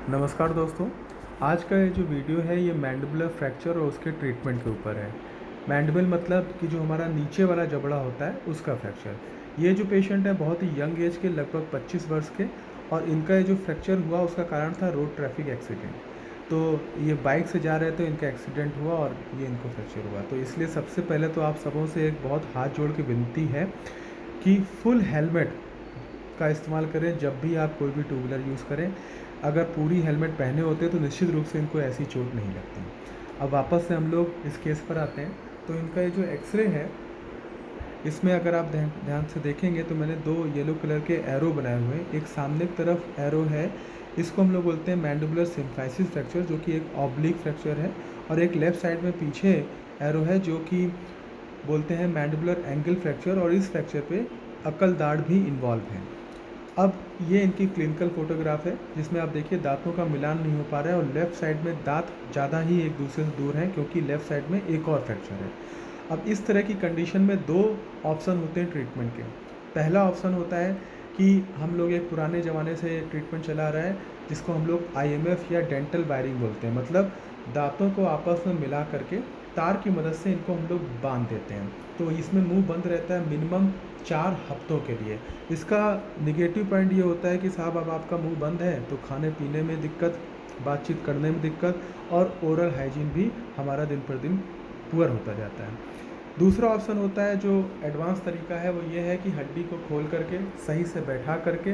नमस्कार दोस्तों। आज का ये जो वीडियो है ये मैंडिबुलर फ्रैक्चर और उसके ट्रीटमेंट के ऊपर है। मैंडिबल मतलब कि जो हमारा नीचे वाला जबड़ा होता है उसका फ्रैक्चर। ये जो पेशेंट है बहुत ही यंग एज के, लगभग 25 वर्ष के, और इनका ये जो फ्रैक्चर हुआ उसका कारण था रोड ट्रैफिक एक्सीडेंट। तो ये बाइक से जा रहे थे, इनका एक्सीडेंट हुआ और ये इनको फ्रैक्चर हुआ। तो इसलिए सबसे पहले तो आप सबों से एक बहुत हाथ जोड़ के विनती है कि फुल हेलमेट का इस्तेमाल करें जब भी आप कोई भी टू व्हीलर यूज़ करें। अगर पूरी हेलमेट पहने होते तो निश्चित रूप से इनको ऐसी चोट नहीं लगती। अब वापस से हम लोग इस केस पर आते हैं। तो इनका ये जो एक्सरे है, इसमें अगर आप ध्यान ध्यान से देखेंगे तो मैंने दो येलो कलर के एरो बनाए हुए हैं। एक सामने की तरफ एरो है, इसको हम लोग बोलते हैं मैंडिबुलर सिम्फाइसिस फ्रैक्चर, जो कि एक ऑब्लिक फ्रैक्चर है। और एक लेफ़्ट साइड में पीछे एरो है जो कि बोलते हैं मैंडिबुलर एंगल फ्रैक्चर, और इस फ्रैक्चर पे अक्ल दाढ़ भी इन्वॉल्व है। अब ये इनकी क्लिनिकल फोटोग्राफ है जिसमें आप देखिए दांतों का मिलान नहीं हो पा रहा है और लेफ़्ट साइड में दांत ज़्यादा ही एक दूसरे से दूर हैं क्योंकि लेफ़्ट साइड में एक और फ्रैक्चर है। अब इस तरह की कंडीशन में दो ऑप्शन होते हैं ट्रीटमेंट के। पहला ऑप्शन होता है कि हम लोग एक पुराने ज़माने से ट्रीटमेंट चला रहा है जिसको हम लोग आईएमएफ या डेंटल वायरिंग बोलते हैं, मतलब दांतों को आपस में मिला करके तार की मदद से इनको हम लोग बांध देते हैं। तो इसमें मुंह बंद रहता है मिनिमम 4 हफ्तों के लिए। इसका निगेटिव पॉइंट ये होता है कि साहब अब आपका मुंह बंद है तो खाने पीने में दिक्कत, बातचीत करने में दिक्कत, और ओरल हाइजीन भी हमारा दिन पर दिन पुअर होता जाता है। दूसरा ऑप्शन होता है जो एडवांस तरीका है, वो ये है कि हड्डी को खोल करके सही से बैठा करके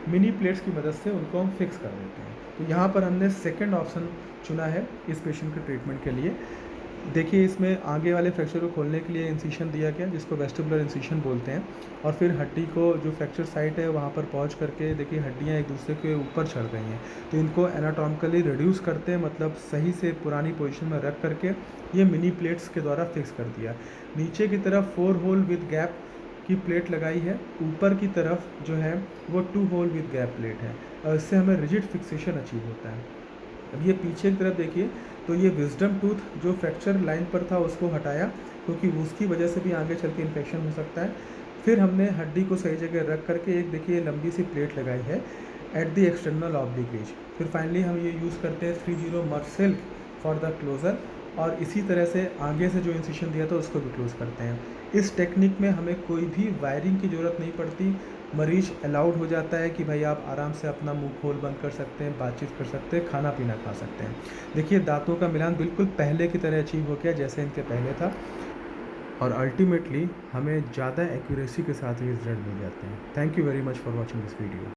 मिनी प्लेट्स की मदद से उनको हम फिक्स कर देते हैं। तो यहाँ पर हमने सेकंड ऑप्शन चुना है इस पेशेंट के ट्रीटमेंट के लिए। देखिए इसमें आगे वाले फ्रैक्चर को खोलने के लिए इंसिशन दिया गया जिसको वेस्टिबुलर इंसिशन बोलते हैं, और फिर हड्डी को जो फ्रैक्चर साइट है वहाँ पर पहुँच करके देखिए हड्डियाँ एक दूसरे के ऊपर चढ़ रही हैं। तो इनको एनाटॉमिकली रिड्यूस करते हैं, मतलब सही से पुरानी पोजीशन में रख करके ये मिनी प्लेट्स के द्वारा फिक्स कर दिया। नीचे की तरफ 4 होल विद गैप की प्लेट लगाई है, ऊपर की तरफ जो है वो 2 होल विद गैप प्लेट है, और इससे हमें रिजिड फिक्सेशन अचीव होता है। अब ये पीछे की तरफ देखिए तो ये विजडम टूथ जो फ्रैक्चर लाइन पर था उसको हटाया क्योंकि उसकी वजह से भी आगे चल के इन्फेक्शन हो सकता है। फिर हमने हड्डी को सही जगह रख करके एक देखिए लंबी सी प्लेट लगाई है at the external oblique edge. फिर फाइनली हम ये यूज़ करते हैं 30 मर सिल्क फॉर द क्लोज़र, और इसी तरह से आगे से जो इंसिशन दिया था उसको भी क्लोज़ करते हैं। इस टेक्निक में हमें कोई भी वायरिंग की ज़रूरत नहीं पड़ती। मरीज अलाउड हो जाता है कि भाई आप आराम से अपना मुंह खोल बंद कर सकते हैं, बातचीत कर सकते हैं, खाना पीना खा सकते हैं। देखिए दांतों का मिलान बिल्कुल पहले की तरह अचीव हो गया जैसे इनके पहले था, और अल्टीमेटली हमें ज़्यादा एक्यूरेसी के साथ ये रिजल्ट मिल जाते हैं। Thank you very much for watching this video.